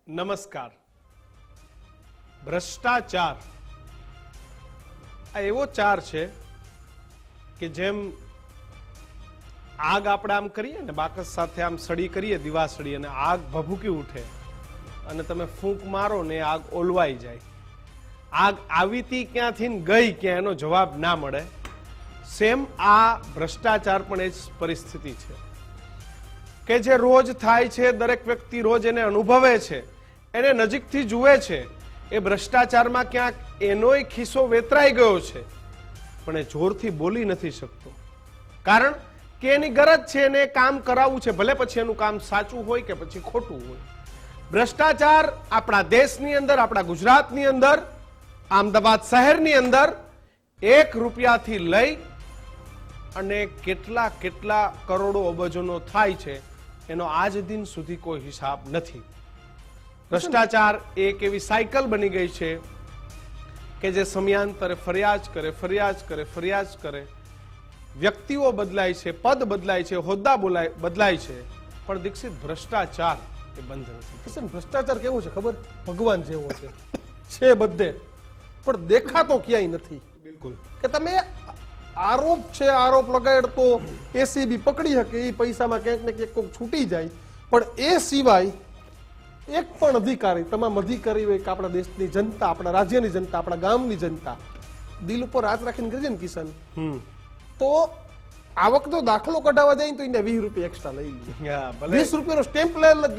નમસ્કાર. ભ્રષ્ટાચાર આ એવો ચાર છે કે જેમ આગ આપણે આમ કરીએ ને બાકસ સાથે આમ સળી કરીએ દિવાસળી અને આગ ભભૂકી ઉઠે અને તમે ફૂંક મારો ને આગ ઓલવાઈ જાય. આગ આવી તી ક્યાંથી ને ગઈ ક્યાં એનો જવાબ ના મળે. સેમ આ ભ્રષ્ટાચાર પણ એ જ પરિસ્થિતિ છે કે જે રોજ થાય છે, દરેક વ્યક્તિ રોજ એને અનુભવે છે, એને નજીકથી જુએ છે. એ ભ્રષ્ટાચારમાં ક્યાંક એનોય ખિસ્સો વેતરાઈ ગયો છે પણ એ જોરથી બોલી નથી શકતો, કારણ કે એની ગરજ છે, એને કામ કરાવવું છે, ભલે પછી એનું કામ સાચું હોય કે પછી ખોટું હોય. ભ્રષ્ટાચાર આપણા દેશની અંદર, આપણા ગુજરાતની અંદર, અમદાવાદ શહેરની અંદર 1 રૂપિયાથી લઈ અને કેટલા કેટલા કરોડો અબજોનો થાય છે એનો આજ દિન સુધી કોઈ હિસાબ નથી. ભ્રષ્ટાચાર એક એવી સાયકલ બની ગઈ છે કે જે સમયાંતરે ફરિયાદ કરે. વ્યક્તિઓ બદલાય છે, પદ બદલાય છે, હોદ્દા બદલાય છે, પણ દીક્ષિત ભ્રષ્ટાચાર એ બંધ નથી. કિશન, ભ્રષ્ટાચાર કેવો છે ખબર? ભગવાન જેવો છે બધે, પણ દેખાતો ક્યાંય નથી. બિલકુલ કે તમે આરોપ લગાડ તો એસીબી પકડી શકે, એ પૈસામાં ક્યાંક ને ક્યાંક કોઈક છૂટી જાય, પણ એ સિવાય એક પણ અધિકારી, તમામ અધિકારી હોય કે આપણા દેશની જનતા, આપણા રાજ્યની જનતા, આપણા ગામની જનતા દિલ ઉપર હાથ રાખીને કરી છે ને કિશન, તો આવકનો દાખલો કઢાવવા જાય તો એને 20 રૂપિયા એક્સ્ટ્રા લઈ લે. 20 રૂપિયાનો સ્ટેમ્પ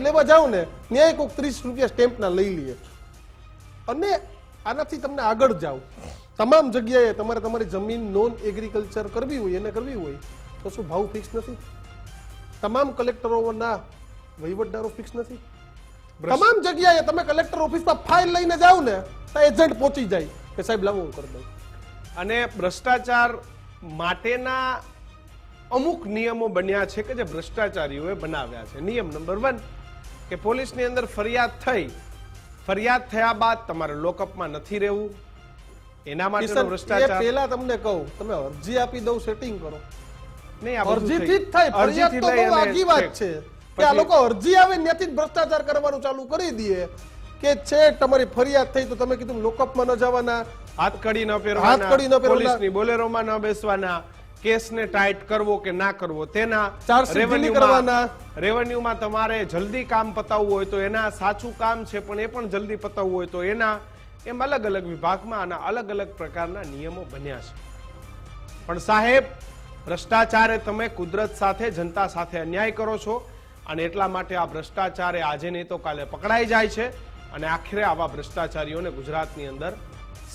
લેવા જાવ ને ન્યાય કોઈક 30 રૂપિયા સ્ટેમ્પના લઈ લે. અને આનાથી તમને આગળ જાવ, તમામ જગ્યાએ તમારે તમારી જમીન નોન એગ્રીકલ્ચર કરવી હોય તો શું ભાવ ફિક્સ નથી? તમામ કલેક્ટરોના વહીવટદારો ફિક્સ નથી? તમામ જગ્યાએ તમે કલેક્ટર ઓફિસમાં ફાઇલ લઈને જાવ ને તો એજન્ટ પહોંચી જાય કે સાહેબ લાવો હું કરી દઉં. અને ભ્રષ્ટાચાર માટેના અમુક નિયમો બન્યા છે કે જે ભ્રષ્ટાચારીઓએ બનાવ્યા છે. નિયમ નંબર 1 કે પોલીસની અંદર ફરિયાદ થયા બાદ તમારે લોકઅપમાં નથી રહેવું. એના માટે ભ્રષ્ટાચાર. પહેલા તમને કહું, તમે અરજી આપી દઉં, સેટિંગ કરો. નહીં, અરજીથી જ થાય. ફરિયાદ તો બહુ આગી વાત છે કે આ લોકો અરજી આવે ત્યાંથી જ ભ્રષ્ટાચાર કરવાનું ચાલુ કરી દે કે છે તમારી ફરિયાદ થઈ તો તમે કીધું લોકઅપમાં ન જવાના, હાથકડી ન પહેરવાના, પોલીસની બોલેરોમાં ન બેસવાના, કેસને ટાઈટ કરવો કે ના કરવો તેના, રેવન્યુમાં તમારે જલ્દી કામ પતાવવું હોય તો એના, સાચું કામ છે પણ એ પણ જલ્દી પતાવવું હોય તો એના, એમ અલગ અલગ વિભાગમાં આના અલગ અલગ પ્રકારના નિયમો બન્યા છે. પણ સાહેબ, ભ્રષ્ટાચારે તમે કુદરત સાથે, જનતા સાથે અન્યાય કરો છો અને એટલા માટે આ ભ્રષ્ટાચારે આજે નહીં તો કાલે પકડાઈ જાય છે અને આખરે આવા ભ્રષ્ટાચારીઓને ગુજરાતની અંદર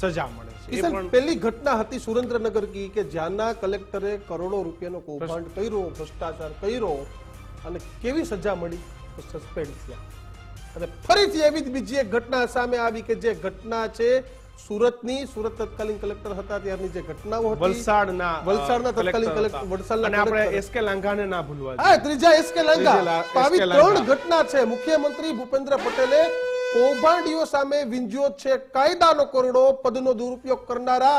સજા મળે છે. પહેલી ઘટના હતી સુરેન્દ્રનગર કી કે જ્યાંના કલેક્ટરે કરોડો રૂપિયાનો કૌભાંડ કર્યો, ભ્રષ્ટાચાર કર્યો અને કેવી સજા મળી? સસ્પેન્ડ થયા. અને ફરીથી એવી જ બીજી એક ઘટના સામે આવી કે જે ઘટના છે સુરતની, સુરત તત્કાલીન કલેક્ટર હતા ત્યારની જે ઘટનાઓ હતી, વલસાડના તત્કાલીન કલેક્ટર, વલસાડના, અને આપણે એસકે લાંઘાને ના ભૂલવા. હા, ત્રીજા એસકે લાંઘા. આવી 3 ઘટના છે. મુખ્યમંત્રી ભૂપેન્દ્ર પટેલે કૌભાંડીઓ સામે વિંજ્યો છે કાયદાનો કોરડો. પદનો દુરુપયોગ કરનારા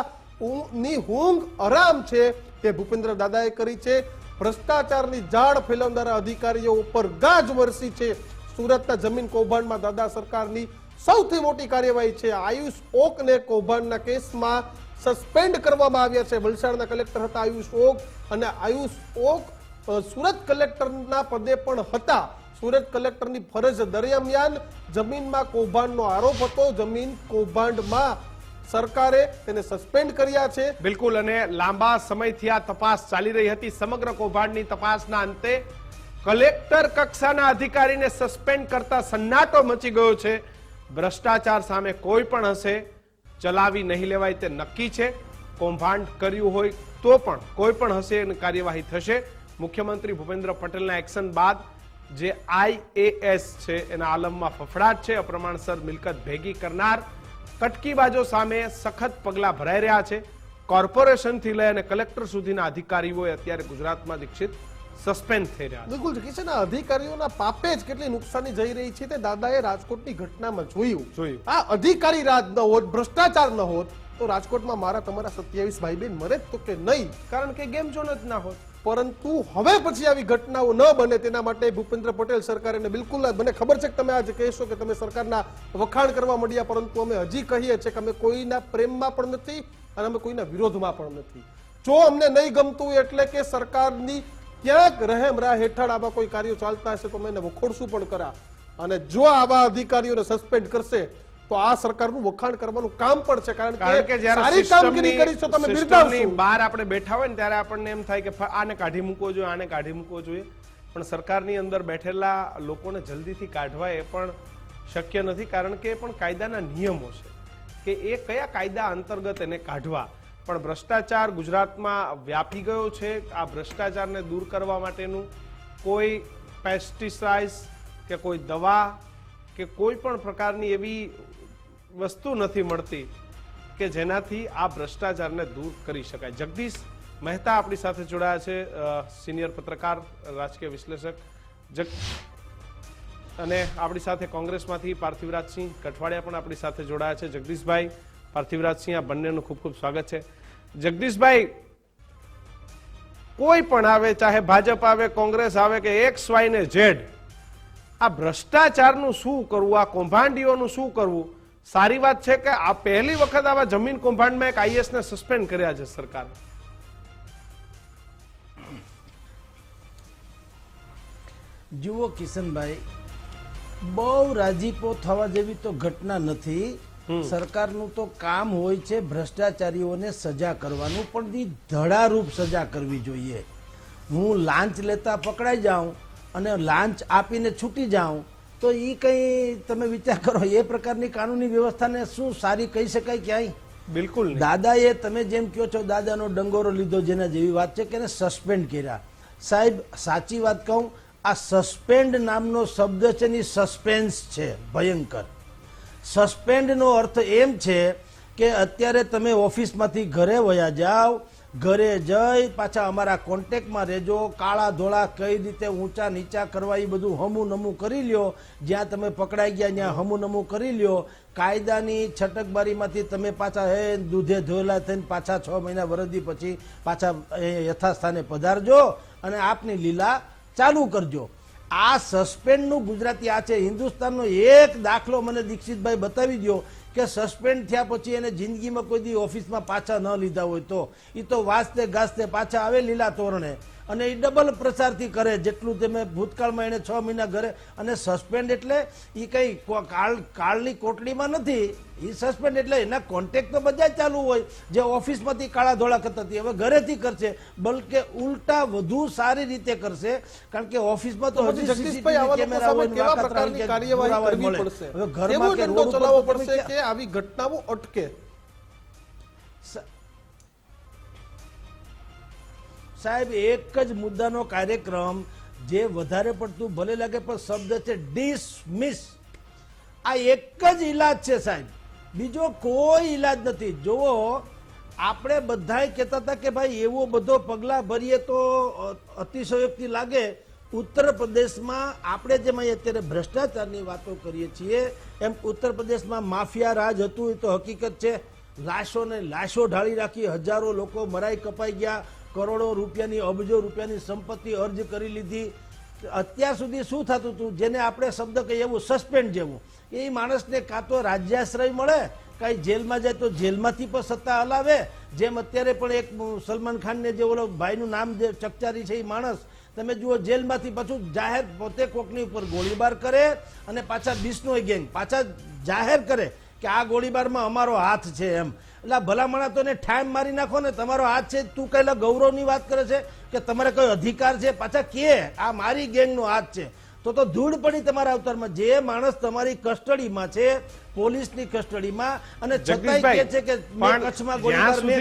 ની ઊંઘ હરામ છે તે ભૂપેન્દ્ર દાદાએ કરી છે. ભ્રષ્ટાચારની ઝાડ ફેલાવનારા અધિકારીઓ ઉપર ગાજ વરસી છે. સુરતના જમીન કૌભાંડમાં દાદા સરકારની સૌથી મોટી કાર્યવાહી છે. આયુષ ઓકને કૌભાંડના કેસમાં સસ્પેન્ડ કરવામાં આવ્યા છે. વલસાડના કલેક્ટર હતા આયુષ ઓક, અને આયુષ ઓક સુરત કલેક્ટરના પદે પણ હતા. સુરત કલેક્ટરની ફરજ દરમિયાન જમીનમાં કૌભાંડનો આરોપ હતો. જમીન કૌભાંડમાં સરકારે તેને સસ્પેન્ડ કર્યા છે. બિલકુલ. અને લાંબા સમયથી આ તપાસ ચાલી રહી હતી. સમગ્ર કૌભાંડની તપાસના અંતે કલેક્ટર કક્ષાના અધિકારીને સસ્પેન્ડ કરતા સન્નાટો મચી ગયો છે. ભ્રષ્ટાચાર સામે કોઈ પણ હશે ચલાવી નહીં લેવાય તે નક્કી છે. કૌભાંડ કર્યું હોય તો પણ કોઈ પણ હશે એની કાર્યવાહી થશે. મુખ્યમંત્રી ભૂપેન્દ્ર પટેલના એક્શન બાદ જે IAS છે એના આલમમાં ફફડાટ છે. અપ્રમાણસર મિલકત ભેગી કરનાર કટકીબાજો સામે સખત પગલાં ભરાઈ રહ્યા છે. કોર્પોરેશનથી લઈ અને કલેક્ટર સુધીના અધિકારીઓ અત્યારે ગુજરાતમાં દીક્ષિત સસ્પેન્ડ થઈ રહ્યા. બિલકુલ કિશન, અધિકારીઓના પાપે જ કેટલી નુકસાની જઈ રહી છે તે દાદાએ રાજકોટની ઘટનામાં જોયું. આ અધિકારી રાજ ન હોત, ભ્રષ્ટાચાર ન હોત તો રાજકોટમાં મારા તમારા 27 ભાઈ બહેન મરે તો કે નહીં? કારણ કે ગેમ ઝોન જ ના હોત. પરંતુ હવે પછી આવી ઘટનાઓ ન બને તેના માટે ભૂપેન્દ્ર પટેલ સરકારે બિલકુલ, મને ખબર છે કે તમે આજે કહેશો કે તમે સરકારના વખાણ કરવા માંડ્યા, પરંતુ અમે હજી કહીએ છીએ કે અમે કોઈના પ્રેમમાં પણ નથી અને અમે કોઈના વિરોધમાં પણ નથી. જો અમને નહીં ગમતું એટલે કે સરકારની ક્યાંક રહેમ રાહ હેઠળ આવા કોઈ કાર્યો ચાલતા હશે તો અમે એને વખોડશું પણ ખરા. અને જો આવા અધિકારીઓને સસ્પેન્ડ કરશે તો આ સરકારનું વખાણ કરવાનું કામ પણ છે, કારણ કે સારી કામગીરી કરી છે તમે બિરદાવશો. બહાર આપણે બેઠા હોય ને ત્યારે આપણને એમ થાય કે આને કાઢી મૂકવો જોઈએ, આને કાઢી મૂકવો જોઈએ, પણ સરકારની અંદર બેઠેલા લોકોને જલ્દીથી કાઢવા એ પણ શક્ય નથી, કારણ કે એ પણ કાયદાના નિયમો છે કે એ કયા કાયદા અંતર્ગત એને કાઢવા. પણ ભ્રષ્ટાચાર ગુજરાતમાં વ્યાપી ગયો છે. આ ભ્રષ્ટાચારને દૂર કરવા માટેનું કોઈ પેસ્ટિસાઇડ્સ કે કોઈ દવા કે કોઈ પણ પ્રકારની એવી વસ્તુ નથી મળતી કે જેનાથી આ ભ્રષ્ટાચારને દૂર કરી શકાય. જગદીશ મહેતા આપણી સાથે જોડાયા છે, સિનિયર પત્રકાર, રાજકીય વિશ્લેષક, અને આપણી સાથે કોંગ્રેસમાંથી પાર્થિવરાજસિંહ કઠવાડિયા પણ આપણી સાથે જોડાયા છે. જગદીશભાઈ, પાર્થિવરાજસિંહ, આ બંનેનું ખૂબ ખૂબ સ્વાગત છે. જગદીશભાઈ, કોઈ પણ આવે, ચાહે ભાજપ આવે, કોંગ્રેસ આવે કે એક્સ વાય ને ઝેડ, આ ભ્રષ્ટાચારનું શું કરવું, આ કૌભાંડીઓનું શું કરવું? સારી વાત છે કે આ પહેલી વખત આવા જમીન કૌભાંડમાં એક આઈએએસ ને સસ્પેન્ડ કર્યા છે સરકાર. જુઓ કિશનભાઈ, બહુ રાજીપો થવા જેવી તો ઘટના નથી. સરકારનું તો કામ હોય છે ભ્રષ્ટાચારીઓને સજા કરવાનું, પણ ધડારૂપ સજા કરવી જોઈએ. હું લાંચ લેતા પકડાઈ જાઉં અને લાંચ આપીને છૂટી જાઉં તો એ કઈ તમે વિચાર કરો, એ પ્રકારની કાનૂની વ્યવસ્થાને શું સારી કહી શકાય ક્યાંય? બિલકુલ. દાદાએ, તમે જેમ કહો છો, દાદાનો ડંગોરો લીધો જેના જેવી વાત છે કે એને સસ્પેન્ડ કર્યા. સાહેબ, સાચી વાત કહું, આ સસ્પેન્ડ નામનો શબ્દ છે ને સસ્પેન્સ છે, ભયંકર. સસ્પેન્ડનો અર્થ એમ છે કે અત્યારે તમે ઓફિસમાંથી ઘરે વયા જાઓ, ઘરે જઈ પાછા અમારા કોન્ટેક્ટમાં રહેજો, કાળા ધોળા કઈ રીતે ઊંચા નીચા કરવા એ બધું હમું નમું કરી લ્યો. જ્યાં તમે પકડાઈ ગયા ત્યાં હમું નમું કરી લ્યો. કાયદાની છટકબારીમાંથી તમે પાછા દૂધે ધોયેલા થઈને પાછા 6 મહિના વરદી પછી પાછા યથાસ્થાને પધારજો અને આપની લીલા ચાલુ કરજો. આ સસ્પેન્ડનું ગુજરાતી આ છે. હિન્દુસ્તાનનો એક દાખલો મને દીક્ષિતભાઈ બતાવી દો કે સસ્પેન્ડ થયા પછી એને જિંદગીમાં કોઈ દી ઓફિસમાં પાછા ન લીધા હોય તો. એ તો વાસ્તે ગાસ્તે પાછા આવે લીલા તોરણે, અને એ ડબલ પ્રચારથી કરે જેટલું તમે ભૂતકાળમાં એને 6 મહિના ઘરે. અને સસ્પેન્ડ એટલે એ કઈ કાળની કોટડીમાં નથી. એ સસ્પેન્ડ એટલે એના કોન્ટેક્ટ તો બધા ચાલુ હોય. જે ઓફિસમાંથી કાળા ધોળા કરતા હતી હવે ઘરેથી કરશે, બલકે ઉલટા વધુ સારી રીતે કરશે, કારણ કે ઓફિસમાં તો હજી જગદીશભાઈ, આવા લોકો સામે કેવા પ્રકારની કાર્યવાહી કરવી પડશે? કેવો દંડો ચલાવવો પડશે કે આવી ઘટનાઓ અટકે? સાહેબ, એક જ મુદ્દાનો કાર્યક્રમ જે વધારે પડતું ભલે લાગે પણ શબ્દ છે ડિસમિસ. આ એક જ ઈલાજ છે સાહેબ, બીજો કોઈ ઈલાજ નથી. જુઓ, આપણે બધાય કહેતા હતા કે ભાઈ એવો બધો પગલા ભરીએ તો અતિશયોક્તિ લાગે. ઉત્તર પ્રદેશમાં આપણે જેમ અત્યારે ભ્રષ્ટાચારની વાતો કરીએ છીએ એમ ઉત્તર પ્રદેશમાં માફિયા રાજ હતું, એ તો હકીકત છે. લાશો ઢાળી રાખી, હજારો લોકો મરાઈ કપાઈ ગયા, કરોડો રૂપિયાની, અબજો રૂપિયાની સંપત્તિ અર્જ કરી લીધી. અત્યાર સુધી શું થતું હતું, જેને આપણે શબ્દ કહીએ એવું સસ્પેન્ડ જેવું, એ માણસને કાં તો રાજ્યાશ્રય મળે, કાંઈ જેલમાં જાય તો જેલમાંથી પણ સત્તા હલાવે. જેમ અત્યારે પણ એક સલમાન ખાનને જે ઓલો ભાઈનું નામ જે ચકચારી છે એ માણસ, તમે જુઓ, જેલમાંથી પાછું જાહેર પોતે કોકની ઉપર ગોળીબાર કરે અને પાછા બિશ્નોઈ ગેંગ પાછા જાહેર કરે કે આ ગોળીબારમાં અમારો હાથ છે એમ. એટલે ભલામણા તો એને ઠામ મારી નાખો ને, તમારો હાથ છે, તું કહેલા ગૌરવની વાત કરે છે કે તમારે કોઈ અધિકાર છે, પાછા કે આ મારી ગેંગનો હાથ છે, તો ધૂળ પડી તમારા અવતારમાં. જે માણસ તમારી કસ્ટડીમાં છે, પોલીસની કસ્ટડીમાં, અને છતાંય કહે છે કે કચ્છમાં ગોળીબાર મેં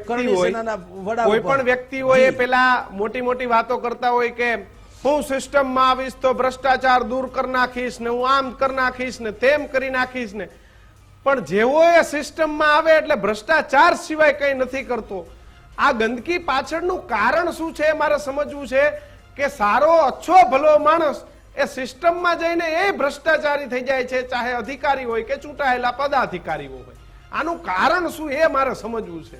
કર્યો. કોઈ પણ વ્યક્તિ હોય એ પેલા મોટી મોટી વાતો કરતા હોય કે હું સિસ્ટમમાં આવીશ તો ભ્રષ્ટાચાર દૂર કરી નાખીશ ને, હું આમ કરી નાખીશ ને, તેમ કરી નાખીશ ને, પણ જેવો એ સિસ્ટમમાં આવે એટલે ભ્રષ્ટાચાર સિવાય કઈ નથી કરતો. આ ગંદકી પાછળનું કારણ શું છે મારે સમજવું છે કે સારો અચ્છો ભલો માણસ એ સિસ્ટમમાં જઈને એ ભ્રષ્ટાચારી થઈ જાય છે, ચાહે અધિકારી હોય કે ચૂંટાયેલા પદાધિકારીઓ હોય. આનું કારણ શું એ મારે સમજવું છે.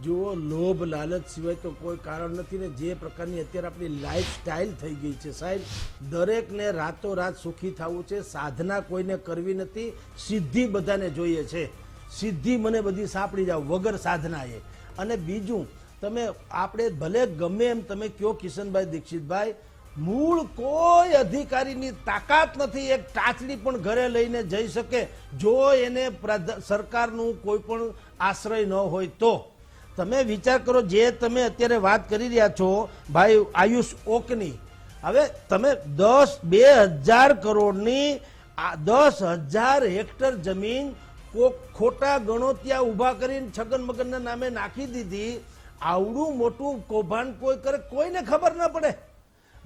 જુઓ, લોભ લાલચ સિવાય તો કોઈ કારણ નથી ને જે પ્રકારની અત્યારે આપણી લાઈફ સ્ટાઈલ થઈ ગઈ છે સાહેબ, દરેકને રાતોરાત સુખી થવું છે, સાધના કોઈને કરવી નથી, સિદ્ધિ બધાને જોઈએ છે, સિદ્ધિ મને બધી સાંપડી જાવ વગર સાધનાએ. અને બીજું, તમે આપણે ભલે ગમે એમ તમે કયો કિશનભાઈ દીક્ષિતભાઈ, મૂળ કોઈ અધિકારીની તાકાત નથી એક ટાચલી પણ ઘરે લઈને જઈ શકે જો એને સરકારનું કોઈ પણ આશ્રય ન હોય તો. તમે વિચાર કરો, જે તમે અત્યારે વાત કરી રહ્યા છો ભાઈ આયુષ ઓકની, હવે તમે 2,000 કરોડની 10,000 હેક્ટર જમીન ખોટા ગણોતિયા ઉભા કરીને છગન મગનના નામે નાખી દીધી. આવડું મોટું કૌભાંડ કોઈ કરે કોઈને ખબર ન પડે.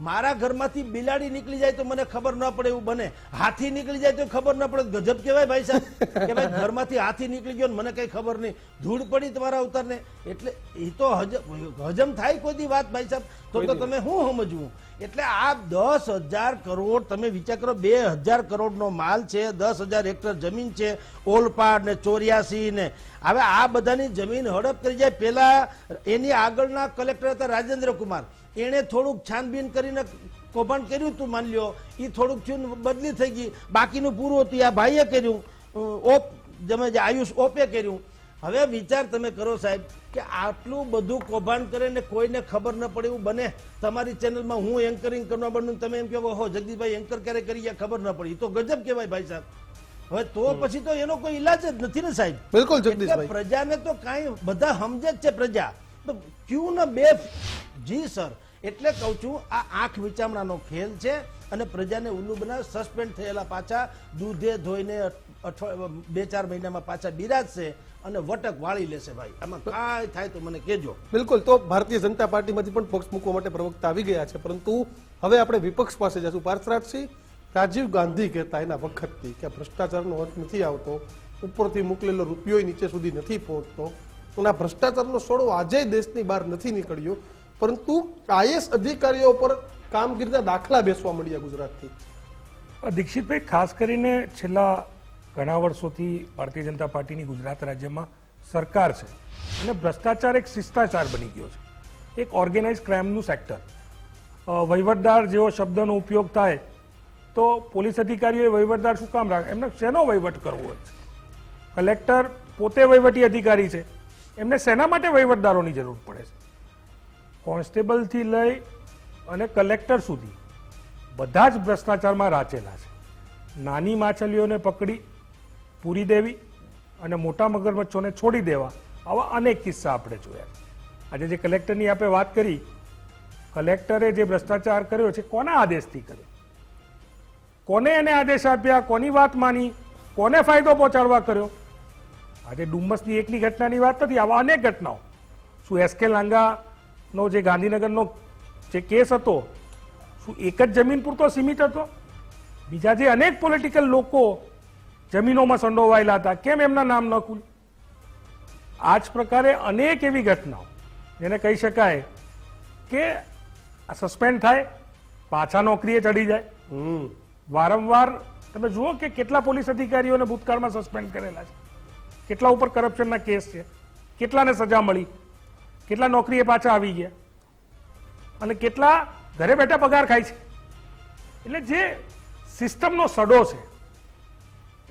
મારા ઘરમાંથી બિલાડી નીકળી જાય તો મને ખબર ન પડે એવું બને, હાથી નીકળી જાય તો ખબર ન પડે. ગજબ કહેવાય ભાઈ સાહેબ કે ભાઈ ઘરમાંથી હાથી નીકળી ગયો ને મને કઈ ખબર નહીં, ધૂળ પડી તમારા અવતારને. એટલે એ તો હજમ થાય કોઈ દી વાત ભાઈ સાહેબ, તો તમે શું સમજવું. એટલે આ 10,000 કરોડ તમે વિચાર કરો, 2,000 કરોડનો માલ છે, 10,000 હેક્ટર જમીન છે, ઓલપાડ ને 84 ને. હવે આ બધાની જમીન હડપ કરી જાય. પેલા એની આગળના કલેક્ટર હતા રાજેન્દ્ર કુમાર, એણે થોડુંક છાનબીન કરીને કૌભાંડ કર્યું હતું, માન લ્યો એ થોડુંક થયું બદલી થઈ ગઈ, બાકીનું પૂરું હતું આ ભાઈએ કર્યું, આયુષ ઓપે કર્યું. હવે વિચાર તમે કરો સાહેબ કે આટલું બધું કૌભાંડ કરે ને કોઈને ખબર ન પડે એવું બને. તમારી ચેનલમાં હું એન્કરિંગ કરવા બન્યું, તમે એમ કહો હો જગદીશભાઈ એન્કર ક્યારે કરી ગયા ખબર ન પડી, તો ગજબ કહેવાય ભાઈ સાહેબ. હવે તો પછી તો એનો કોઈ ઈલાજ જ નથી ને સાહેબ. બિલકુલ જગદીશભાઈ, પ્રજાને તો કાંઈ બધા સમજે જ છે પ્રજા, તો ક્યું ને બે જી સર. એટલે કહું છું આ આંખ વિચામણાનો ખેલ છે અને પ્રજાને ઉલ્લુ બનાવે. સસ્પેન્ડ થયેલા પાછા દૂધે ધોઈને 2-4 મહિનામાં પાછા બિરાજશે અને વટક વાળી લેશે ભાઈ. આમાં કાંઈ થાય તો મને કહેજો. બિલકુલ. તો ભારતીય જનતા પાર્ટીમાંથી પણ પક્ષ મૂકવા માટે પ્રવક્તા આવી ગયા છે, પરંતુ હવે આપણે વિપક્ષ પાસે જશું. પાર્થરાજસિંહ, રાજીવ ગાંધી કહેતા એના વખતથી કે ભ્રષ્ટાચારનો અંત નથી આવતો, ઉપરથી મોકલેલો રૂપિયો નીચે સુધી નથી પહોંચતો, અને આ ભ્રષ્ટાચારનો સોડો આજે દેશની બહાર નથી નીકળ્યો, પરંતુ આઈએસ અધિકારીઓ પર કામગીરીના દાખલા બેસવા મળ્યા ગુજરાતથી. દીક્ષિતભાઈ, ખાસ કરીને છેલ્લા ઘણા વર્ષોથી ભારતીય જનતા પાર્ટીની ગુજરાત રાજ્યમાં સરકાર છે અને ભ્રષ્ટાચાર એક શિષ્ટાચાર બની ગયો છે, એક ઓર્ગેનાઇઝ ક્રાઇમનું સેક્ટર. વહીવટદાર જેવો શબ્દનો ઉપયોગ થાય તો પોલીસ અધિકારીઓએ વહીવટદાર શું કામ રાખે, એમને શેનો વહીવટ કરવો હોય છે. કલેક્ટર પોતે વહીવટી અધિકારી છે, એમને શેના માટે વહીવટદારોની જરૂર પડે છે. કોન્સ્ટેબલથી લઈ અને કલેક્ટર સુધી બધા જ ભ્રષ્ટાચારમાં રાચેલા છે. નાની માછલીઓને પકડી પૂરી દેવી અને મોટા મગરમચ્છોને છોડી દેવા, આવા અનેક કિસ્સા આપણે જોયા. આજે જે કલેક્ટરની આપણે વાત કરી, કલેક્ટરે જે ભ્રષ્ટાચાર કર્યો છે કોના આદેશથી કર્યો, કોને એને આદેશ આપ્યા, કોની વાત માની, કોને ફાયદો પહોંચાડવા કર્યો. આજે ડુમ્મસની એકની ઘટનાની વાત નથી, આવા અનેક ઘટનાઓ. શું એસકે લાંગાનો જે ગાંધીનગરનો જે કેસ હતો, શું એક જ જમીન પૂરતો સીમિત હતો? બીજા જે અનેક પોલિટિકલ લોકો જમીનોમાં સંડોવાયેલા હતા, કેમ એમના નામ ન ખુલ્યું? આ જ પ્રકારે અનેક એવી ઘટનાઓ જેને કહી શકાય કે સસ્પેન્ડ થાય, પાછા નોકરીએ ચડી જાય. વારંવાર તમે જુઓ કે કેટલા પોલીસ અધિકારીઓને ભૂતકાળમાં સસ્પેન્ડ કરેલા છે, કેટલા ઉપર કરપ્શનના કેસ છે, કેટલાને સજા મળી, કેટલા નોકરીએ પાછા આવી ગયા અને કેટલા ઘરે બેઠા પગાર ખાય છે. એટલે જે સિસ્ટમનો સડો છે,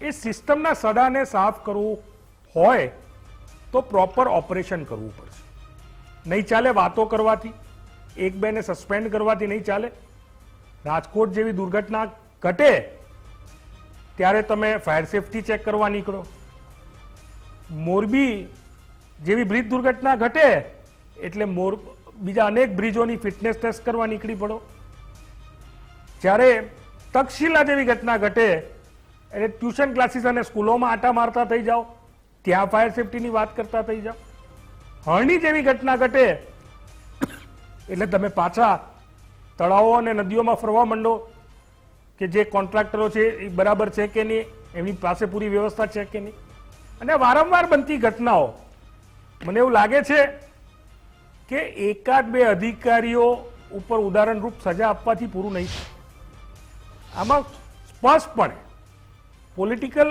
એ સિસ્ટમના સડાને સાફ કરવું હોય તો પ્રોપર ઓપરેશન કરવું પડશે. નહીં ચાલે વાતો કરવાથી, એક બેને સસ્પેન્ડ કરવાથી નહીં ચાલે. રાજકોટ જેવી દુર્ઘટના ઘટે ત્યારે તમે ફાયર સેફટી ચેક કરવા નીકળો, મોરબી જેવી બ્રિજ દુર્ઘટના ઘટે એટલે બીજા અનેક બ્રિજોની ફિટનેસ ટેસ્ટ કરવા નીકળી પડો. જ્યારે તક્ષશિલા જેવી ઘટના ઘટે એટલે ટ્યુશન ક્લાસીસ અને સ્કૂલોમાં આટા મારતા થઈ જાઓ, ત્યાં ફાયર સેફટીની વાત કરતા થઈ જાઓ. હરણી જેવી ઘટના ઘટે એટલે તમે પાછા તળાવો અને નદીઓમાં ફરવા માંડો કે જે કોન્ટ્રાક્ટરો છે એ બરાબર છે કે નહીં, એમની પાસે પૂરી વ્યવસ્થા છે કે નહીં. અને વારંવાર બનતી ઘટનાઓ, મને એવું લાગે છે કે એકાદ બે અધિકારીઓ ઉપર ઉદાહરણરૂપ સજા આપવાથી પૂરું નહીં થાય. આમાં સ્પષ્ટપણે પોલિટિકલ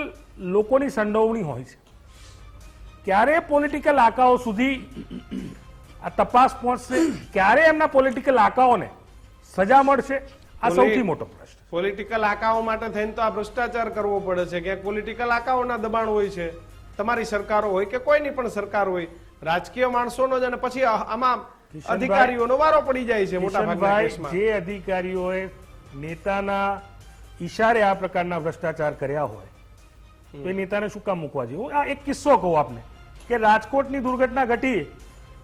લોકોની સંડોવણી હોય છે. ક્યારે પોલિટિકલ આંકાઓ સુધી આ તપાસ પહોંચશે, ક્યારે એમના પોલિટિકલ આકાઓને સજા મળશે, આ સૌથી મોટો પ્રશ્ન. પોલિટિકલ આકાઓ માટે થઈને તો આ ભ્રષ્ટાચાર કરવો પડે છે. ક્યાંક પોલિટિકલ આકાઓના દબાણ હોય છે, તમારી સરકારો હોય કે કોઈની પણ સરકાર હોય, રાજકીય માણસોનો જ, અને પછી આમાં અધિકારીઓનો વારો પડી જાય છે મોટા ભાગના કિશનભાઈ, કેસમાં. જે અધિકારીઓએ નેતાના ઈશારે આ પ્રકારના ભ્રષ્ટાચાર કર્યા હોય તો એ નેતાને શું કામ મૂકવા જોઈએ? હું આ એક કિસ્સો કહું આપને કે રાજકોટની દુર્ઘટના ઘટી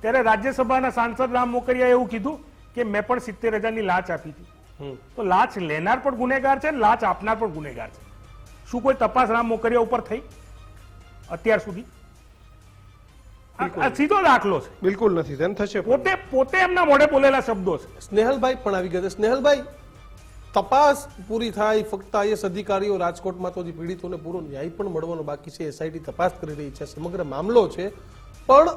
ત્યારે રાજ્યસભાના સાંસદ રામ મોકરિયાએ એવું કીધું કે મેં પણ 70,000ની લાંચ આપી હતી. તો લાંચ લેનાર પણ ગુનેગાર છે, લાંચ આપનાર પણ ગુનેગાર છે. શું કોઈ તપાસ રામ મોકરિયા ઉપર થઈ અત્યાર સુધી? આ સીધો દાખલો છે. બિલકુલ નથી, તેમ થશે. પોતે એમના મોઢે બોલેલા શબ્દો છે. સ્નેહલભાઈ પણ આવી ગયા છે. સ્નેહલભાઈ, તપાસ પૂરી થાય, ફક્ત આઈએસ અધિકારીઓ રાજકોટમાં તો પીડિતોને પૂરો ન્યાય પણ મળવાનો બાકી છે. એસઆઈટી તપાસ કરી રહી છે, સમગ્ર મામલો છે. પણ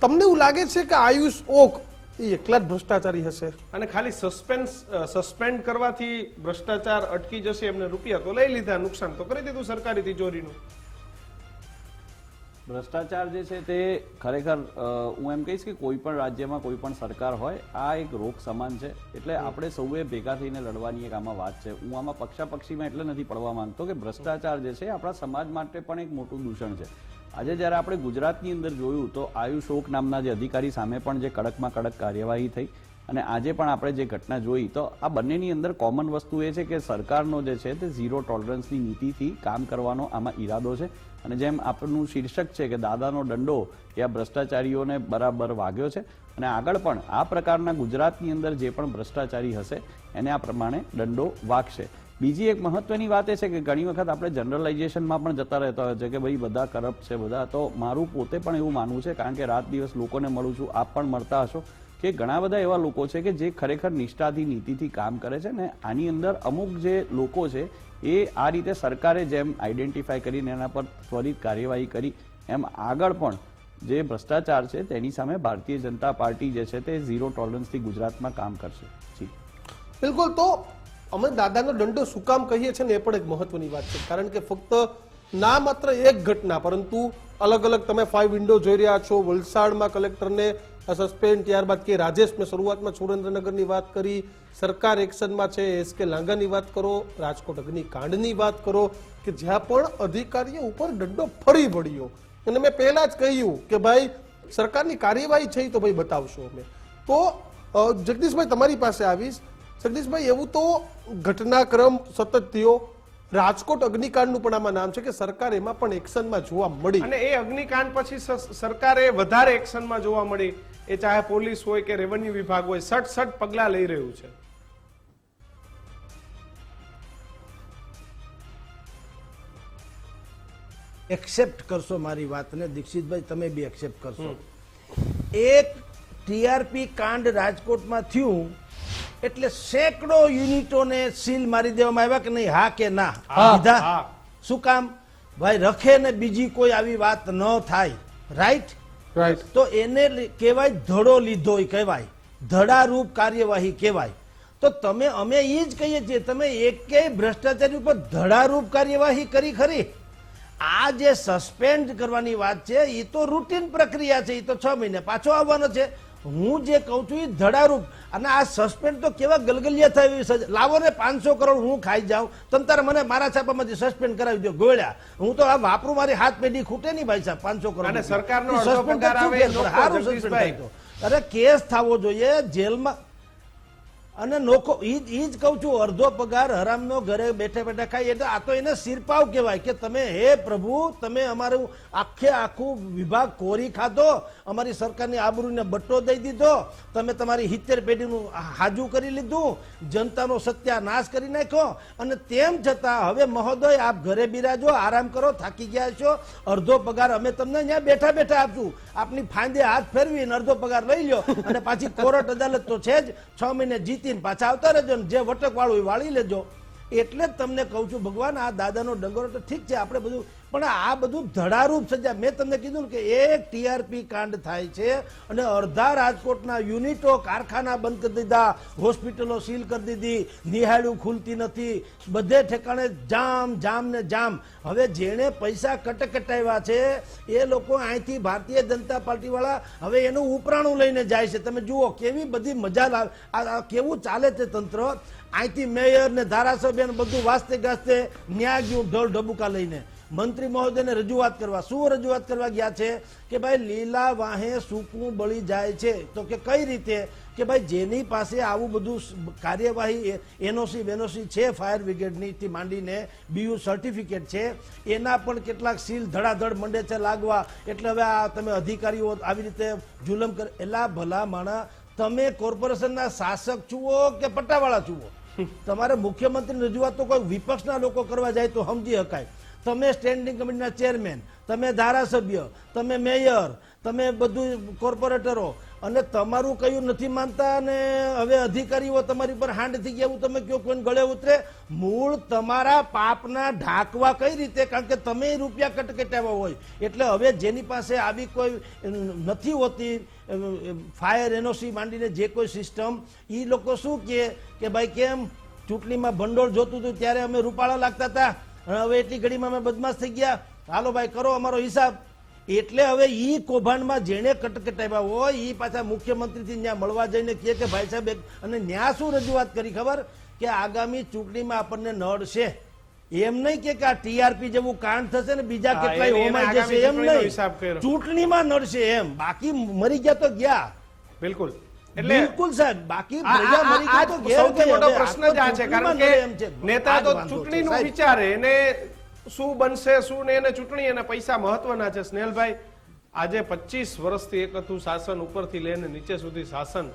તમને એવું લાગે છે કે આયુષ ઓક એ એકલા જ ભ્રષ્ટાચારી હશે? અને ખાલી સસ્પેન્ડ કરવાથી ભ્રષ્ટાચાર અટકી જશે? એમને રૂપિયા તો લઈ લીધા, નુકસાન તો કરી દીધું સરકારી તિજોરીનું. ભ્રષ્ટાચાર જે છે તે ખરેખર હું એમ કહીશ કે કોઈ પણ રાજ્યમાં કોઈ પણ સરકાર હોય, આ એક રોગ સમાન છે. એટલે આપણે સૌએ ભેગા થઈને લડવાની એક આમાં વાત છે. હું આમાં પક્ષાપક્ષીમાં એટલે નથી પડવા માંગતો કે ભ્રષ્ટાચાર જે છે આપણા સમાજ માટે પણ એક મોટું દૂષણ છે. આજે જ્યારે આપણે ગુજરાતની અંદર જોયું તો આયુષ ઓક નામના જે અધિકારી સામે પણ જે કડકમાં કડક કાર્યવાહી થઈ, અને આજે પણ આપણે જે ઘટના જોઈ, તો આ બંનેની અંદર કોમન વસ્તુ એ છે કે સરકારનો જે છે તે ઝીરો ટોલરન્સની નીતિથી કામ કરવાનો આમાં ઈરાદો છે. અને જેમ આપણનું શીર્ષક છે કે દાદાનો દંડો એ આ ભ્રષ્ટાચારીઓને બરાબર વાગ્યો છે, અને આગળ પણ આ પ્રકારના ગુજરાતની અંદર જે પણ ભ્રષ્ટાચારી હશે એને આ પ્રમાણે દંડો વાગશે. બીજી એક મહત્વની વાત એ છે કે ઘણી વખત આપણે જનરલાઇઝેશનમાં પણ જતા રહેતા હોય છે કે ભાઈ બધા કરપ્ટ છે બધા. તો મારું પોતે પણ એવું માનવું છે, કારણ કે રાત દિવસ લોકોને મળું છું, આપ પણ મળતા હશો, કે ઘણા બધા એવા લોકો છે કે જે ખરેખર નિષ્ઠાથી નીતિથી કામ કરે છે. ને આની અંદર અમુક જે લોકો છે એ આ રીતે સરકારે જેમ આઈડેન્ટિફાય કરીને એના પર ત્વરિત કાર્યવાહી કરી, એમ આગળ પણ જે ભ્રષ્ટાચાર છે તેની સામે ભારતીય જનતા પાર્ટી જે છે તે ઝીરો ટોલરન્સથી ગુજરાતમાં કામ કરશે. જી બિલકુલ. તો અમે દાદાનો દંડો શું કામ કહીએ છીએ ને એ પણ એક મહત્વની વાત છે, કારણ કે ફક્ત ના માત્ર એક ઘટના, પરંતુ અલગ અલગ તમે 5 વિન્ડો જોઈ રહ્યા છો. વલસાડમાં કલેક્ટરને સસ્પેન્ડ, ત્યારબાદ કે રાજેશ, મેં શરૂઆતમાં સુરેન્દ્રનગરની વાત કરી, સરકાર એક્શનમાં છે, SK લાંગાની વાત કરો, રાજકોટ અગ્નિકાંડની વાત કરો, કે જ્યાં પણ અધિકારીઓ ઉપર દંડો ફરી વળ્યો. અને મેં પહેલા જ કહ્યું કે ભાઈ સરકારની કાર્યવાહી છે તો ભાઈ બતાવશો અમે. તો જગદીશભાઈ તમારી પાસે આવીશ. જગદીશભાઈ, એવું તો ઘટનાક્રમ સતત થયો, રાજકોટ અગ્નિકાંડનું પણ આમાં નામ છે કે સરકાર એમાં પણ એક્શનમાં જોવા મળી, અને એ અગ્નિકાંડ પછી સરકારે વધારે એક્શનમાં જોવા મળી. એ ચાહે પોલીસ હોય કે રેવન્યુ વિભાગ હોય, સટ પગલા લઈ રહ્યું છે. એક્સેપ્ટ કરશો મારી વાતને, દીક્ષિતભાઈ તમે બી એક્સેપ્ટ કરશો. એક ટીઆરપી કાંડ રાજકોટમાં થયું એટલે સેંકડો યુનિટોને સીલ મારી દેવામાં આવ્યા કે નહીં? હા કે ના? હા. શું કામ? ભાઈ રખે ને બીજી કોઈ આવી વાત ન થાય. રાઈટ. તો એને કહેવાય ધડો લીધો કહેવાય, ધડારૂપ કાર્યવાહી કહેવાય. તો અમે એ જ કહીએ છીએ, તમે એકેય ભ્રષ્ટાચારી ઉપર ધડારૂપ કાર્યવાહી કરી ખરી? આ જે સસ્પેન્ડ કરવાની વાત છે એ તો રૂટીન પ્રક્રિયા છે, એ તો 6 મહિને પાછો આવવાનો છે. હું જે કહું છું એ ધડારૂપ. અને આ સસ્પેન્ડ તો કેવા ગલગલિયા થાય એવી, લાવો ને 500 કરોડ હું ખાઈ જાઉં, તમે તારે મને મારા છાપામાંથી સસ્પેન્ડ કરાવી દો ગોળ્યા. હું તો આ વાપરું, મારી હાથ પેઢી ખૂટે નહીં ભાઈ સાહેબ. 500 કરોડ અને સરકારનો અડધો પગાર આવે એ લોકો, જગદીશભાઈ. અરે કેસ થવો જોઈએ જેલમાં. અને નોખો ઈ જ કહું છું, અડધો પગાર હરામનો ઘરે બેઠા બેઠા ખાય, એટલે આ તો એને સિરપાવ કહેવાય કે તમે હે પ્રભુ તમે અમારું આખું વિભાગ કોરી ખાધો, અમારી સરકારની આબરૂને બટ્ટો દઈ દીધો, તમે તમારી 70 પેઢીનું હાજુ કરી લીધું, જનતાનો સત્યાનાશ કરી નાખ્યો. અને તેમ છતાં હવે મહોદય આપ ઘરે બિરાજો, આરામ કરો, થાકી ગયા છો, અડધો પગાર અમે તમને અહીંયા બેઠા બેઠા આપશું. આપની ફાંદે હાથ ફેરવીને અડધો પગાર લઈ લો, અને પાછી કોર્ટ અદાલત તો છે જ, 6 મહિને જીતીને પાછા આવતા રહેજો, જે વટક વાળું એ વાળી લેજો. એટલે જ તમને કહું છું ભગવાન, આ દાદાનો ડંગરો તો ઠીક છે આપણે બધું, પણ આ બધું ધડારૂપ સજા. મેં તમને કીધું ને કે એક TRP કાંડ થાય છે અને અડધા રાજકોટના યુનિટો કારખાના બંધ કરી દીધા, હોસ્પિટલો સીલ કરી દીધી, નિહાળ્યું ખુલતી નથી, બધે ઠેકાણે જામ જામ ને જામ. હવે જેણે પૈસા કટકટાવ્યા છે એ લોકો અહીંથી ભારતીય જનતા પાર્ટી વાળા હવે એનું ઉપરાણું લઈને જાય છે. તમે જુઓ કેવી બધી મજા કેવું ચાલે છે તંત્ર. અહીંથી મેયર ને ધારાસભ્ય ને બધું વાસ્તે ગાસ્તે ન્યા ગયું ઢોલ ઢબુકા લઈને મંત્રી મહોદયને રજૂઆત કરવા. શું રજૂઆત કરવા ગયા છે કે ભાઈ લીલા વાહે સૂકું બળી જાય છે. તો કે કઈ રીતે કે ભાઈ જેની પાસે આવું બધું કાર્યવાહી NOC છે ફાયર બ્રિગેડની થી માંડીને BU સર્ટિફિકેટ છે, એના પણ કેટલાક સીલ ધડાધડ મંડે છે લાગવા. એટલે હવે આ તમે અધિકારીઓ આવી રીતે જુલમ કરે. એલા ભલા માણા, તમે કોર્પોરેશનના શાસક છુઓ કે પટ્ટાવાળા છુઓ? તમારે મુખ્યમંત્રીની રજૂઆત તો કોઈ વિપક્ષના લોકો કરવા જાય તો સમજી શકાય. તમે સ્ટેન્ડિંગ કમિટીના ચેરમેન, તમે ધારાસભ્ય, તમે મેયર, તમે બધું કોર્પોરેટરો, અને તમારું કયું નથી માનતા અને હવે અધિકારીઓ તમારી પર હાંડ થઈ ગયા એવું તમે કયો કોઈને ગળે ઉતરે? મૂળ તમારા પાપના ઢાંકવા કઈ રીતે? કારણ કે તમે રૂપિયા કટકટાવ્યા હોય. એટલે હવે જેની પાસે આવી કોઈ નથી હોતી ફાયર NOC માંડીને જે કોઈ સિસ્ટમ, એ લોકો શું કે ભાઈ કેમ ચૂંટણીમાં ભંડોળ જોતું હતું ત્યારે અમે રૂપાળા લાગતા હતા, હવે એટલી ઘડીમાં અમે બદમાશ થઈ ગયા, હાલો ભાઈ કરો અમારો હિસાબ. એટલે હવે ઈ કૌભાંડમાં જેને કટકટાવ્યા હોય ઈ પાછા મુખ્યમંત્રીથી ત્યાં મળવા જઈને કહે કે ભાઈ સાહેબ, અને ત્યાં શું રજૂઆત કરી ખબર? કે આગામી ચૂંટણીમાં આપણને નડશે. એમ નહીં કે આ TRP જેવું કાંડ થશે ને બીજા કેટલાય હોમાઈ જશે, એમ નહીં, ચૂંટણીમાં નડશે એમ. બાકી મરી ગયા તો ગયા. બિલકુલ બિલકુલ સાહેબ, બાકી પ્રજા મરી ગયા તો ગયા. સૌથી મોટો પ્રશ્ન જ આ છે, કારણ કે નેતા તો ચૂંટણીનું વિચારે, એને શું બનશે શું નહીં, એને ચૂંટણી અને પૈસા મહત્વના છે. સ્નેહલભાઈ, આજે 25 વર્ષથી એક હતું શાસન, ઉપરથી લઈને નીચે સુધી શાસન.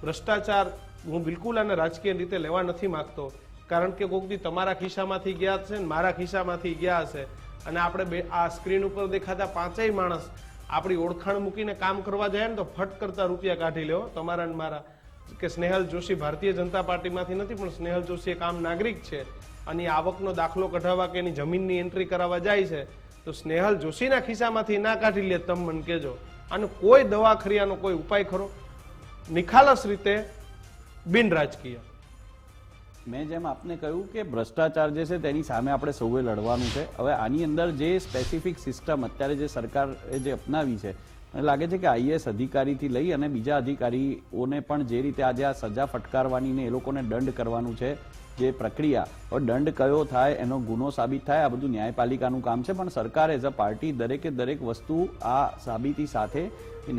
ભ્રષ્ટાચાર હું બિલકુલ આને રાજકીય રીતે લેવા નથી માંગતો, કારણ કે કોઈક દી તમારા ખિસ્સામાંથી ગયા છે ને મારા ખિસ્સામાંથી ગયા હશે, અને આપણે આ સ્ક્રીન ઉપર દેખાતા પાંચેય માણસ આપણી ઓળખાણ મૂકીને કામ કરવા જાય ને તો ફટ કરતા રૂપિયા કાઢી લેવો તમારા ને મારા. કે સ્નેહલ જોશી ભારતીય જનતા પાર્ટીમાંથી નથી, પણ સ્નેહલ જોશી એક આમ નાગરિક છે અને આવકનો દાખલો કઢાવવા કે એની જમીનની એન્ટ્રી કરાવવા જાય છે, તો સ્નેહલ જોશીના ખિસ્સામાંથી ના કાઢી લે તમે મને કહેજો. અને કોઈ દવાખરિયાનો કોઈ ઉપાય ખરો? નિખાલસ રીતે બિન રાજકીય. મેં જેમ આપને કહ્યું કે ભ્રષ્ટાચાર જે છે તેની સામે આપણે સૌએ લડવાનું છે. હવે આની અંદર જે સ્પેસિફિક સિસ્ટમ અત્યારે જે સરકારે જે અપનાવી છે, મને લાગે છે કે IAS અધિકારીથી લઈ અને બીજા અધિકારીઓને પણ જે રીતે આજે આ સજા ફટકારવાની ને એ લોકોને દંડ કરવાનું છે, જે પ્રક્રિયા, દંડ કયો થાય, એનો ગુનો સાબિત થાય, આ બધું ન્યાયપાલિકાનું કામ છે. પણ સરકાર એઝ અ પાર્ટી દરેકે દરેક વસ્તુ આ સાબિતી સાથે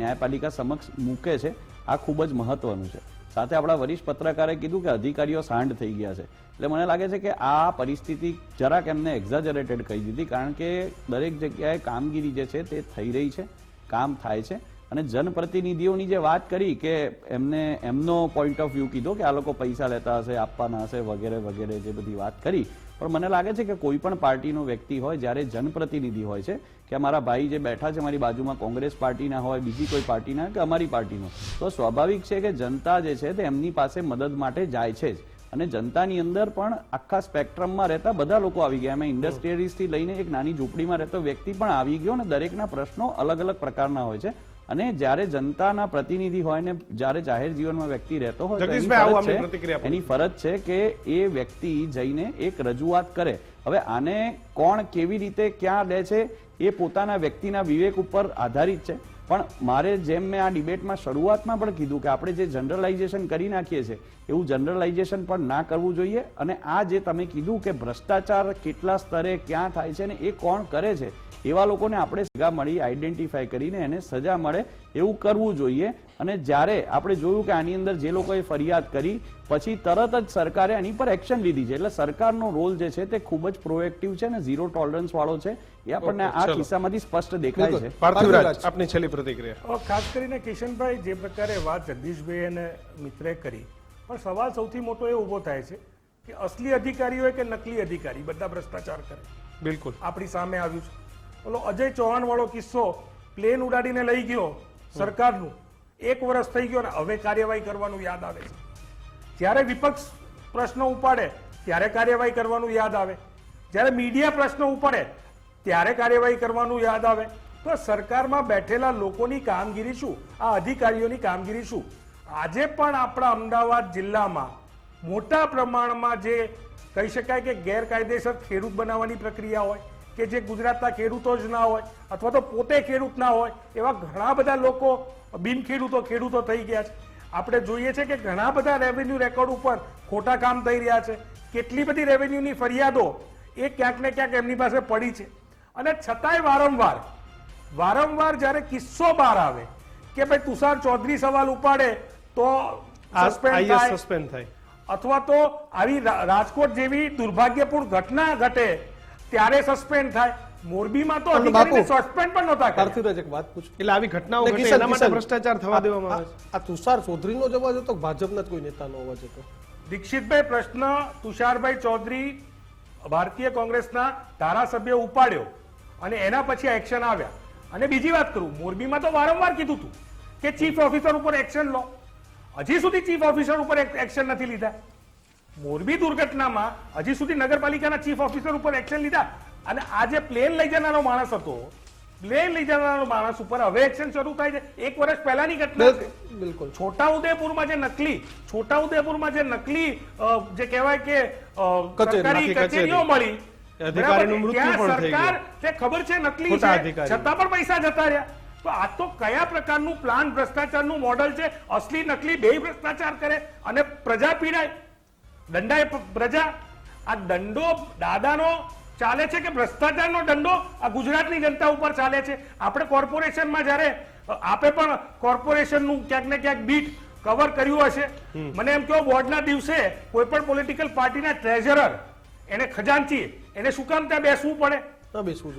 ન્યાયપાલિકા સમક્ષ મૂકે છે, આ ખૂબ જ મહત્વનું છે. સાથે આપણા વરિષ્ઠ પત્રકારે કીધું કે અધિકારીઓ સાંડ થઈ ગયા છે. એટલે મને લાગે છે કે આ પરિસ્થિતિ જરાક એમને એક્ઝાજરેટેડ કહી દીધી, કારણ કે દરેક જગ્યાએ કામગીરી જે છે તે થઈ રહી છે, કામ થાય છે. અને જનપ્રતિનિધિઓની જે વાત કરી કે એમનો પોઈન્ટ ઓફ વ્યૂ કીધો કે આ લોકો પૈસા લેતા હશે, આપવાના હશે, વગેરે વગેરે જે બધી વાત કરી. પણ મને લાગે છે કે કોઈ પણ પાર્ટીનો વ્યક્તિ હોય, જ્યારે જનપ્રતિનિધિ હોય છે, કે અમારા ભાઈ જે બેઠા છે મારી બાજુમાં, કોંગ્રેસ પાર્ટીના હોય, બીજી કોઈ પાર્ટીના કે અમારી પાર્ટીનો, તો સ્વાભાવિક છે કે જનતા જે છે તે એમની પાસે મદદ માટે જાય છે જ. અને જનતાની અંદર પણ આખા સ્પેક્ટ્રમમાં રહેતા બધા લોકો આવી ગયા. એમાં ઇન્ડસ્ટ્રીયલિસ્ટથી લઈને એક નાની ઝૂંપડીમાં રહેતો વ્યક્તિ પણ આવી ગયો, અને દરેકના પ્રશ્નો અલગ અલગ પ્રકારના હોય છે. અને જ્યારે જનતાના પ્રતિનિધિ હોય ને જ્યારે જાહેર જીવનમાં વ્યક્તિ રહેતો હોય તો એની ફરજ છે કે એ વ્યક્તિ જઈને એક રજૂઆત કરે. હવે આને કોણ કેવી રીતે ક્યાં લે છે એ પોતાના વ્યક્તિના વિવેક ઉપર આધારિત છે. પણ મારે જેમ મેં આ ડિબેટમાં શરૂઆતમાં પણ કીધું કે આપણે જે જનરલાઇઝેશન કરી નાખીએ છીએ એવું જનરલાઇઝેશન પણ ના કરવું જોઈએ. અને આ જે તમે કીધું કે ભ્રષ્ટાચાર કેટલા સ્તરે ક્યાં થાય છે ને એ કોણ કરે છે, એવા લોકોને આપણે ભેગા મળી આઈડેન્ટિફાઈ કરીને એને સજા મળે એવું કરવું જોઈએ. અને જ્યારે આપણે જોયું કે આની અંદર જે લોકોએ ફરિયાદ કરી પછી તરત જ સરકારે આની પર એક્શન લીધી છે, એટલે સરકારનો રોલ જે છે તે ખૂબ જ પ્રોએક્ટિવ છે અને ઝીરો ટોલરન્સ વાળો છે, એ આપણને આ કિસ્સામાંથી સ્પષ્ટ દેખાય છે. પાર્થિવરાજ, આપની છેલ્લી પ્રતિક્રિયા. ખાસ કરીને કિશનભાઈ જે પ્રકારે વાત જગદીશભાઈ અને મિત્રે કરી, પણ સવાલ સૌથી મોટો એ ઉભો થાય છે કે અસલી અધિકારી હોય કે નકલી અધિકારી, બધા ભ્રષ્ટાચાર કરે. બિલકુલ આપણી સામે આવ્યું છે. ઓલો અજય ચૌહાણ વાળો કિસ્સો, પ્લેન ઉડાડીને લઈ ગયો સરકારનું, 1 વર્ષ થઈ ગયો ને હવે કાર્યવાહી કરવાનું યાદ આવે છે. જ્યારે વિપક્ષ પ્રશ્નો ઉપાડે ત્યારે કાર્યવાહી કરવાનું યાદ આવે, જ્યારે મીડિયા પ્રશ્નો ઉપાડે ત્યારે કાર્યવાહી કરવાનું યાદ આવે. તો સરકારમાં બેઠેલા લોકોની કામગીરી શું, આ અધિકારીઓની કામગીરી શું? આજે પણ આપણા અમદાવાદ જિલ્લામાં મોટા પ્રમાણમાં જે કહી શકાય કે ગેરકાયદેસર ખેડૂત બનાવવાની પ્રક્રિયા હોય, કે જે ગુજરાતના ખેડૂતો જ ના હોય અથવા તો પોતે ખેડૂત ના હોય એવા ઘણા બધા લોકો બિન ખેડૂતો થઈ ગયા છે. આપણે જોઈએ છે કે ઘણા બધા રેવન્યુ રેકોર્ડ ઉપર ખોટા કામ થઈ રહ્યા છે. કેટલી બધી રેવન્યુની ફરિયાદો એ ક્યાંક ને ક્યાંક એમની પાસે પડી છે. અને છતાંય વારંવાર જ્યારે કિસ્સો બહાર આવે કે ભાઈ તુષાર ચૌધરી સવાલ ઉપાડે તો સસ્પેન્ડ થાય અથવા તો આવી રાજકોટ જેવી દુર્ભાગ્યપૂર્ણ ઘટના ઘટે ત્યારે સસ્પેન્ડ થાય. મોરબીમાં તો અધિકારીને સસ્પેન્ડ પણ નહોતા કર્યા. પાર્થિવરાજ એક વાત પૂછું, એટલે આવી ઘટનાઓ ને ઘટે કિશન, એના માટે કિશન, ભ્રષ્ટાચાર થવા દેવામાં આવે છે. આ તુષાર ચૌધરીનો જ અવાજ હતો કે ભાજપના જ કોઈ નેતાનો અવાજ હતો? દીક્ષિતભાઈ, પ્રશ્ન તુષારભાઈ ચૌધરી ભારતીય કોંગ્રેસના ધારાસભ્ય ઉપાડ્યો અને એના પછી એક્શન આવ્યા. અને બીજી વાત કરું, મોરબીમાં તો વારંવાર કીધું હતું કે ચીફ ઓફિસર ઉપર એક્શન લો. હજી સુધી ચીફ ઓફિસર ઉપર એક્શન નથી લીધા. મોરબી દુર્ઘટનામાં હજી સુધી નગરપાલિકાના ચીફ ઓફિસર ઉપર એક્શન લીધા. અને આ જે પ્લેન લઈ જનારો માણસ હતો, પ્લેન લઈ જનારો માણસ ઉપર હવે એક્શન શરૂ થાય છે. 1 વર્ષ પહેલાની ઘટના છે. બિલકુલ. છોટાઉદેપુરમાં જે નકલી જે કહેવાય કે સરકારી કચેરીઓ મળી, અધિકારીનું મૃત્યુ પણ થઈ ગયું. તે ખબર છે નકલી છે, છતાં પણ પૈસા જતા રહ્યા. તો આ તો કયા પ્રકારનું પ્લાન ભ્રષ્ટાચારનું મોડલ છે? અસલી નકલી બે ભ્રષ્ટાચાર કરે અને પ્રજા પીડાય. દંડાય પ્રજા. આ દંડો દાદાનો ચાલે છે કે ભ્રષ્ટાચારનો દંડો આ ગુજરાતની જનતા ઉપર ચાલે છે? આપણે કોર્પોરેશનમાં જ્યારે આપે પણ કોર્પોરેશનનું ક્યાંક ને ક્યાંક બીટ કવર કર્યું હશે. મને એમ કહો, બોર્ડના દિવસે કોઈ પણ પોલિટિકલ પાર્ટીના ટ્રેઝરર એને ખજાનચી એને શું કામ ત્યાં બેસવું પડે?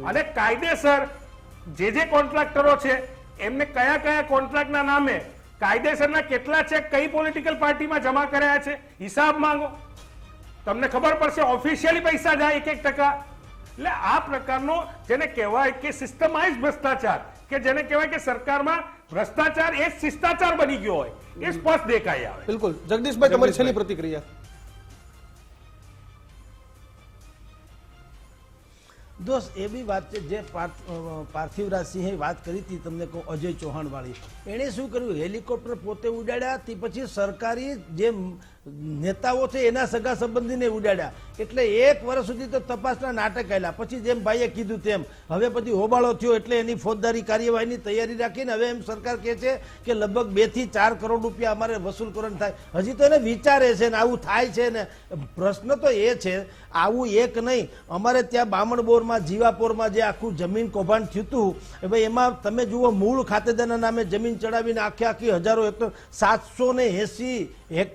અને કાયદેસર જે કોન્ટ્રાક્ટરો છે એમને કયા કોન્ટ્રાક્ટના નામે કાયદેસરના કેટલા ચેક કઈ પોલિટિકલ પાર્ટીમાં જમા કર્યા છે, હિસાબ માંગો, તમને ખબર પડશે. ઓફિશિયલી પૈસા જાય 1%. એટલે આ પ્રકારનો જેને કહેવાય કે સિસ્ટમાઇઝ ભ્રષ્ટાચાર, કે જેને કહેવાય કે સરકારમાં ભ્રષ્ટાચાર એ શિષ્ટાચાર બની ગયો હોય, એ સ્પષ્ટ દેખાય આવે. બિલકુલ. જગદીશભાઈ, તમારી છેલ્લી પ્રતિક્રિયા. દોસ્ત, એ બી વાત છે જે પાર્થિવરાજસિંહે વાત કરી હતી, તમને કહું, અજય ચૌહાણ વાળી. એણે શું કર્યું? હેલિકોપ્ટર પોતે ઉડાડ્યા, તે પછી સરકારી જે નેતાઓ છે એના સગા સંબંધીને ઉડાડ્યા. એટલે 1 વર્ષ સુધી તો તપાસના નાટક આવેલા. પછી જેમ ભાઈએ કીધું તેમ હવે પછી હોબાળો થયો એટલે એની ફોજદારી કાર્યવાહીની તૈયારી રાખીને હવે એમ સરકાર કહે છે કે લગભગ 2 થી 4 કરોડ રૂપિયા અમારે વસૂલ કરવાનું થાય. હજી તો એને વિચારે છે ને આવું થાય છે ને. પ્રશ્ન તો એ છે, આવું એક નહીં, અમારે ત્યાં બામણબોરમાં, જીવાપોરમાં જે આખું જમીન કૌભાંડ થયું હતું, ભાઈ એમાં તમે જુઓ, મૂળ ખાતેદારના નામે જમીન ચડાવીને આખી હજારો હેક્ટર, 780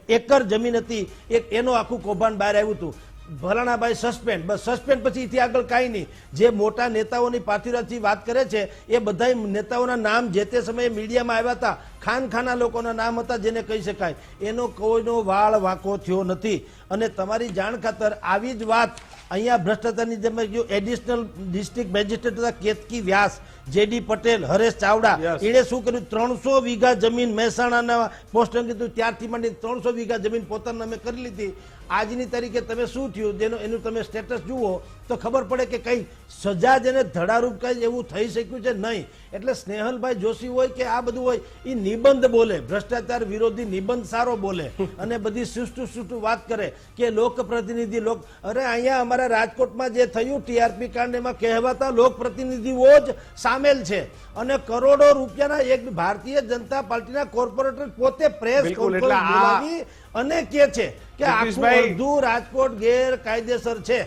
એકર જમીન હતી, એનો આખું કૌભાંડ બહાર આવ્યું હતું. ભલાણાભાઈ સસ્પેન્ડ, બસ સસ્પેન્ડ પછી આગળ કાંઈ નહીં. જે મોટા નેતાઓની પાર્થિવરાજથી વાત કરે છે એ બધા નેતાઓના નામ જે તે સમયે મીડિયામાં આવ્યા હતા, ખાનખાના લોકોના નામ હતા જેને કહી શકાય. એનો કોઈનો વાળ વાંકો થયો નથી. અને તમારી જાણ ખાતર આવી જ વાત અહીંયા ભ્રષ્ટાચારની જેમ એડિશનલ ડિસ્ટ્રિક્ટ મેજિસ્ટ્રેટ હતા કેતકી વ્યાસ, જેડી પટેલ, હરેશ ચાવડા, એણે શું કર્યું? 300 વીઘા જમીન મહેસાણાના પોસ્ટ કીધું ત્યારથી માંડી 300 વીઘા જમીન પોતાના નામે કરી લીધી. આજની તારીખે તમે શું થયું એનું તમે સ્ટેટસ જુઓ તો ખબર પડે કે કઈ સજા જેને ધડારૂપ કઈ એવું થઈ શક્યું છે નહીં. એટલે સ્નેહલભાઈ જોશી હોય કે આ બધું હોય, એ નિબંધ બોલે, ભ્રષ્ટાચાર વિરોધી નિબંધ સારો બોલે અને બધી સુષ્ટુ વાત કરે કે લોકપ્રતિનિધિ અરે અહીંયા અમારા રાજકોટમાં જે થયું ટીઆરપી કાંડ, એમાં કહેવાતા લોકપ્રતિનિધિઓ જ સામેલ છે. અને કરોડો રૂપિયાના એક ભારતીય જનતા પાર્ટીના કોર્પોરેટર પોતે પ્રેસ કોન્ફરન્સ બોલાવી અને કે છે કે આખું અડધું રાજકોટ ગેરકાયદેસર છે.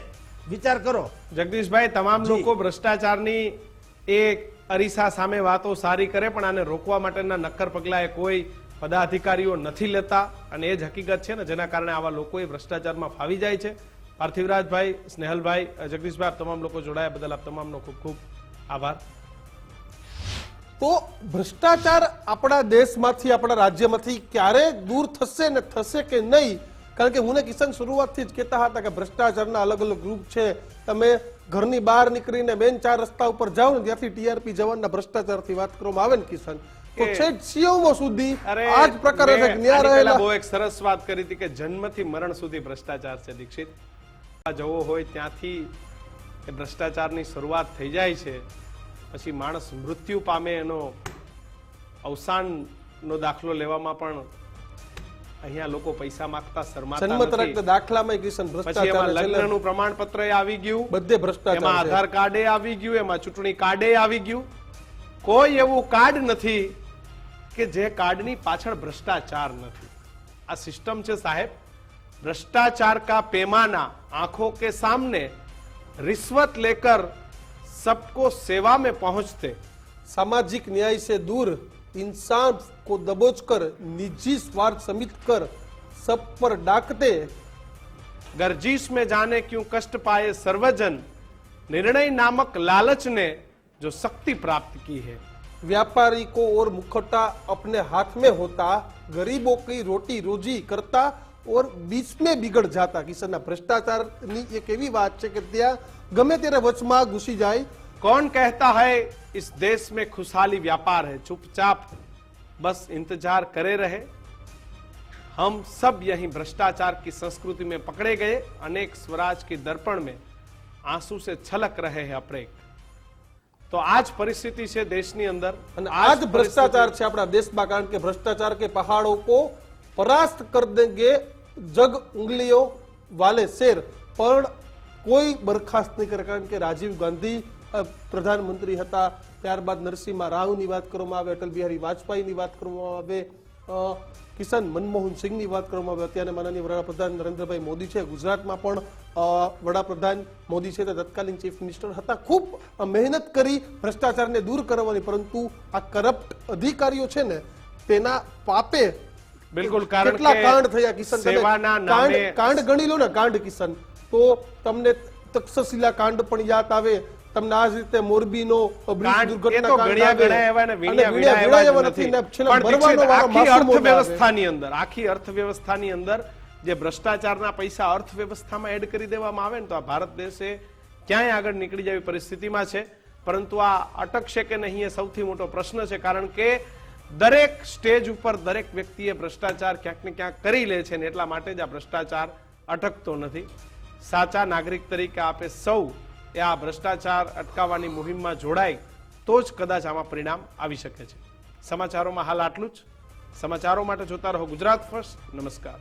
વિચાર કરો જગદીશભાઈ, તમામ લોકો ભ્રષ્ટાચારની એ અરીસા સામે વાતો સારી કરે પણ આને રોકવા માટેના નક્કર પગલા એ કોઈ પદાધિકારીઓ નથી લેતા. અને એ જ હકીકત છે ને જેના કારણે આવા લોકો એ ભ્રષ્ટાચારમાં ફાવી જાય છે. પાર્થિવરાજભાઈ, સ્નેહલભાઈ, જગદીશભાઈ, આપ તમામ લોકો જોડાયા બદલ આપ તમામનો ખૂબ ખૂબ આભાર. તો ભ્રષ્ટાચાર આપણા દેશમાંથી, આપણા રાજ્યમાંથી ક્યારે દૂર થશે ને થશે કે નહીં? કારણ કે હું ને કિશન શરૂઆતથી જ કહેતા હતા કે ભ્રષ્ટાચારના અલગ અલગ રૂપ છે. તમે ઘરની બહાર નીકળીને 4 રસ્તા ઉપર જાઓ ને ત્યાંથી ટીઆરપી જવાનના ભ્રષ્ટાચારથી વાત કરવામાં આવે ને કિશન, તો છેક સીઓમો સુધી આ જ પ્રકારે ન્યાય રહેલા. બહુ એક સરસ વાત કરી હતી કે જન્મથી મરણ સુધી ભ્રષ્ટાચાર છે. દીક્ષિત જવો હોય ત્યાંથી એ ભ્રષ્ટાચારની શરૂઆત થઈ જાય છે પછી માણસ મૃત્યુ પામે એનો અવસાનનો દાખલો લેવામાં પણ અહીંયા લોકો પૈસા માંગતા શરમાતા જન્મ નથી. તરફ દાખલામાં કિશન પછી ભ્રષ્ટાચાર એમાં છેલ્લે લગ્નનું પ્રમાણપત્ર આવી ગયું, બધે એમાં ભ્રષ્ટાચાર છે. આધાર કાર્ડે આવી ગયું, એમાં ચૂંટણી કાર્ડે આવી ગયું. કોઈ એવું કાર્ડ નથી કે જે કાર્ડની પાછળ ભ્રષ્ટાચાર નથી. આ સિસ્ટમ છે સાહેબ. भ्रष्टाचार का पैमाना आंखों के सामने, रिश्वत लेकर सबको सेवा में पहुंचते, सामाजिक न्याय से दूर, इंसान को दबोचकर निजी स्वार्थ समित कर सब पर डाकते, गर्जिश में जाने क्यों कष्ट पाए सर्वजन, निर्णय नामक लालच ने जो शक्ति प्राप्त की है. व्यापारी को और मुखौटा अपने हाथ में होता, गरीबों की रोटी रोजी करता और बीच में बिगड़ जाता. કિશનના ભ્રષ્ટાચારની એક એવી વાત છે કે ત્યાં ગમે ત્યારે વચમાં ઘૂસી જાય. कौन कहता है इस देश में खुशहाली व्यापार है, चुपचाप बस इंतजार करे रहे. हम सब यही भ्रष्टाचार की संस्कृति में पकड़े गए, अनेक स्वराज के दर्पण में आंसू से छलक रहे हैं अप्रेक. तो आज परिस्थिति છે દેશની અંદર અને આ જ ભ્રષ્ટાચાર છે આપણા દેશમાં, કારણ કે ભ્રષ્ટાચાર કે પહાડો को परास्त कर देंगे जग उंगलियों वाले शेर, પણ કોઈ બરખાસ્ત નહીં કરે. કારણ કે રાજીવ ગાંધી પ્રધાનમંત્રી હતા, ત્યારબાદ નરસિંહ રાવની વાત કરવામાં આવે, અટલ બિહારી વાજપેયીની વાત કરવામાં આવે, કિશન મનમોહન સિંહની વાત કરવામાં આવે, અત્યારે માનનીય વડાપ્રધાન નરેન્દ્રભાઈ મોદી છે, ગુજરાતમાં પણ વડાપ્રધાન મોદી છે તે તત્કાલીન ચીફ મિનિસ્ટર હતા. ખૂબ મહેનત કરી ભ્રષ્ટાચારને દૂર કરવાની, પરંતુ આ કરપ્ટ અધિકારીઓ છે ને તેના પાપે બિલકુલ, કારણ કેટલા કે કાંડ થયા કિશન. તમે સેવાના નામે કાંડ ગણી લો ને, કાંડ કિશન, તો તમને તક્ષશિલા કાંડ પણ યાદ આવે, તમને આ જ રીતે મોરબીનો બ્રિજ કાંડ એ દુર્ઘટના તો કાંડ ગણ્યા આવે, ગણાય એવા ને અને વીણ્યા વીણ્યા વીણ્યા એવા એવા જ નથી. ને છેલ્લે પણ ભરવાનો દીક્ષિત, વારો આખી માસૂમોને આવે. અર્થવ્યવસ્થાની અંદર જે ભ્રષ્ટાચારના પૈસા અર્થવ્યવસ્થામાં એડ કરી દેવામાં આવે ને તો આ ભારત દેશે ક્યાંય આગળ નીકળી જાય પરિસ્થિતિમાં છે. પરંતુ આ અટકશે કે નહીં એ સૌથી મોટો પ્રશ્ન છે, કારણ કે દરેક સ્ટેજ ઉપર દરેક વ્યક્તિએ ભ્રષ્ટાચાર ક્યાંક ને ક્યાંક કરી લે છે, ને એટલા માટે જ આ ભ્રષ્ટાચાર અટકતો નથી. સાચા નાગરિક તરીકે આપે સૌ એ આ ભ્રષ્ટાચાર અટકાવવાની મુહિમમાં જોડાય તો જ કદાચ આમાં પરિણામ આવી શકે છે. સમાચારોમાં હાલ આટલું જ. સમાચારો માટે જોતા રહો ગુજરાત ફર્સ્ટ. નમસ્કાર.